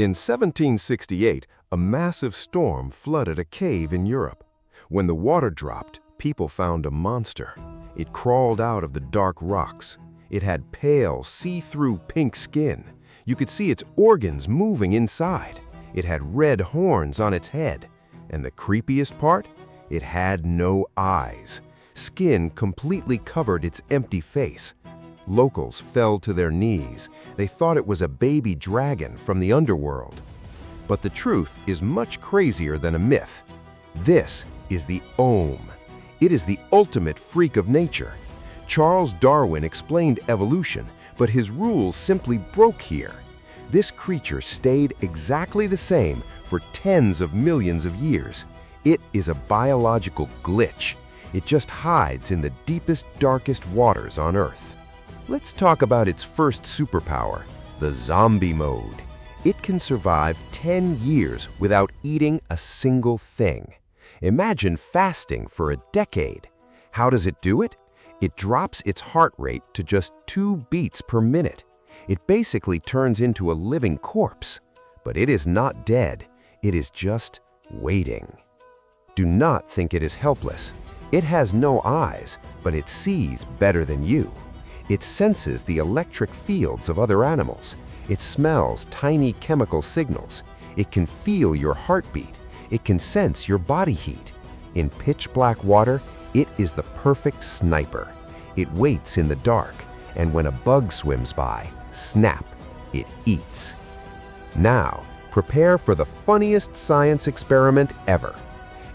In 1768, a massive storm flooded a cave in Europe. When the water dropped, people found a monster. It crawled out of the dark rocks. It had pale, see-through pink skin. You could see its organs moving inside. It had red horns on its head. And the creepiest part? It had no eyes. Skin completely covered its empty face. Locals fell to their knees. They thought it was a baby dragon from the underworld. But the truth is much crazier than a myth. This is the Ohm. It is the ultimate freak of nature. Charles Darwin explained evolution, but his rules simply broke here. This creature stayed exactly the same for tens of millions of years. It is a biological glitch. It just hides in the deepest, darkest waters on Earth. Let's talk about its first superpower, the zombie mode. It can survive 10 years without eating a single thing. Imagine fasting for a decade. How does it do it? It drops its heart rate to just 2 beats per minute. It basically turns into a living corpse. But it is not dead. It is just waiting. Do not think it is helpless. It has no eyes, but it sees better than you. It senses the electric fields of other animals. It smells tiny chemical signals. It can feel your heartbeat. It can sense your body heat. In pitch-black water, it is the perfect sniper. It waits in the dark, and when a bug swims by, snap, it eats. Now, prepare for the funniest science experiment ever.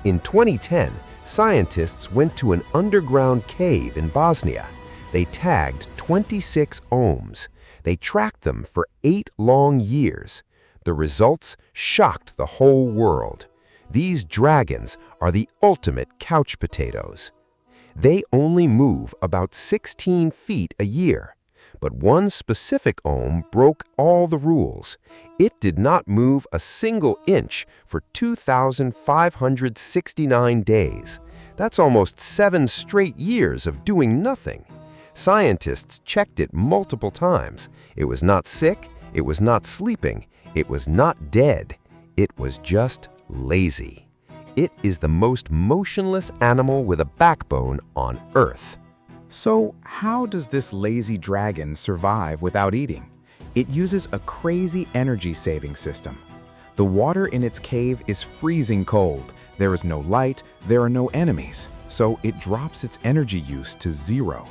In 2010, scientists went to an underground cave in Bosnia. They tagged 26 ohms. They tracked them for 8 long years. The results shocked the whole world. These dragons are the ultimate couch potatoes. They only move about 16 feet a year. But one specific ohm broke all the rules. It did not move a single inch for 2,569 days. That's almost 7 straight years of doing nothing. Scientists checked it multiple times. It was not sick, it was not sleeping, it was not dead. It was just lazy. It is the most motionless animal with a backbone on Earth. So, how does this lazy dragon survive without eating? It uses a crazy energy-saving system. The water in its cave is freezing cold. There is no light, there are no enemies, so it drops its energy use to 0.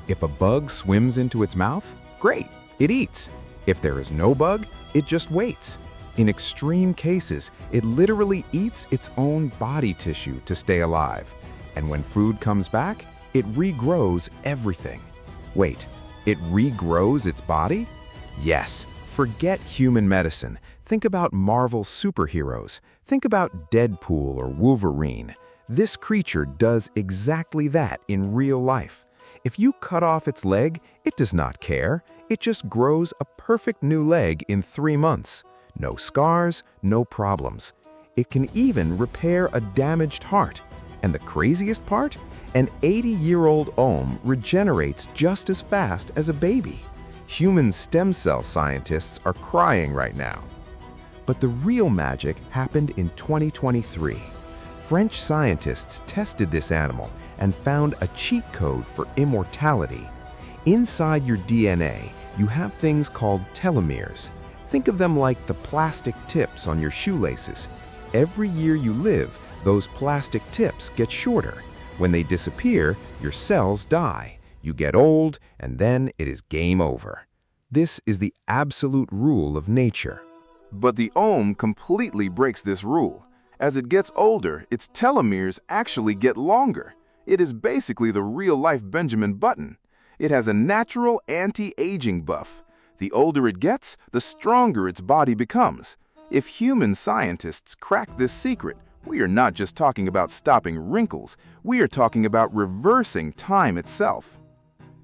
If a bug swims into its mouth, great, it eats. If there is no bug, it just waits. In extreme cases, it literally eats its own body tissue to stay alive. And when food comes back, it regrows everything. Wait, it regrows its body? Yes, forget human medicine. Think about Marvel superheroes. Think about Deadpool or Wolverine. This creature does exactly that in real life. If you cut off its leg, it does not care. It just grows a perfect new leg in 3 months. No scars, no problems. It can even repair a damaged heart. And the craziest part? An 80-year-old ohm regenerates just as fast as a baby. Human stem cell scientists are crying right now. But the real magic happened in 2023. French scientists tested this animal and found a cheat code for immortality. Inside your DNA, you have things called telomeres. Think of them like the plastic tips on your shoelaces. Every year you live, those plastic tips get shorter. When they disappear, your cells die. You get old, and then it is game over. This is the absolute rule of nature. But the ohm completely breaks this rule. As it gets older, its telomeres actually get longer. It is basically the real-life Benjamin Button. It has a natural anti-aging buff. The older it gets, the stronger its body becomes. If human scientists crack this secret, we are not just talking about stopping wrinkles, we are talking about reversing time itself.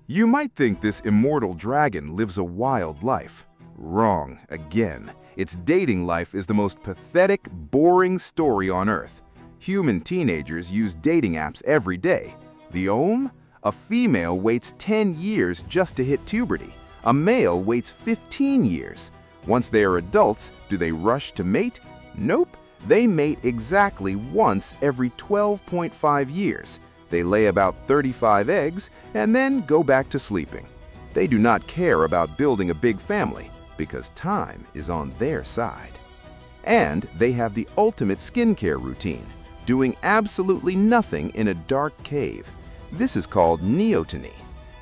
You might think this immortal dragon lives a wild life. Wrong again. Its dating life is the most pathetic, boring story on Earth. Human teenagers use dating apps every day. The Ohm? A female waits 10 years just to hit puberty. A male waits 15 years. Once they are adults, do they rush to mate? Nope. They mate exactly once every 12.5 years. They lay about 35 eggs and then go back to sleeping. They do not care about building a big family because time is on their side. And they have the ultimate skincare routine, doing absolutely nothing in a dark cave. This is called neoteny.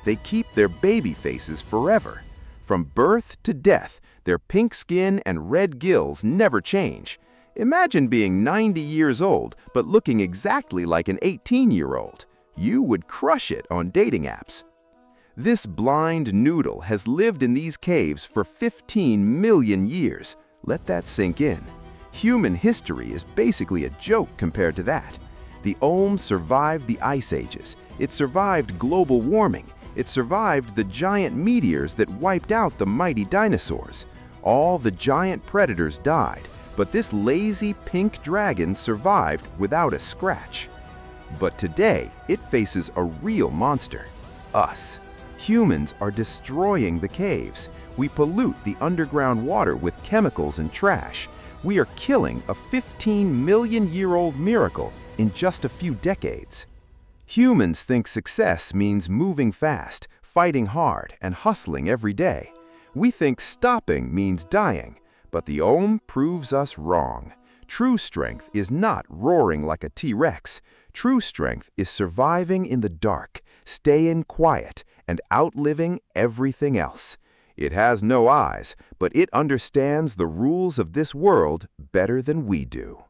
They keep their baby faces forever. From birth to death, their pink skin and red gills never change. Imagine being 90 years old but looking exactly like an 18-year-old. You would crush it on dating apps. This blind noodle has lived in these caves for 15 million years. Let that sink in. Human history is basically a joke compared to that. The Ohm survived the ice ages. It survived global warming. It survived the giant meteors that wiped out the mighty dinosaurs. All the giant predators died, but this lazy pink dragon survived without a scratch. But today, it faces a real monster: us. Humans are destroying the caves. We pollute the underground water with chemicals and trash. We are killing a 15-million-year-old miracle in just a few decades. Humans think success means moving fast, fighting hard, and hustling every day. We think stopping means dying, but the Ohm proves us wrong. True strength is not roaring like a T-Rex. True strength is surviving in the dark, staying quiet, and outliving everything else. It has no eyes, but it understands the rules of this world better than we do.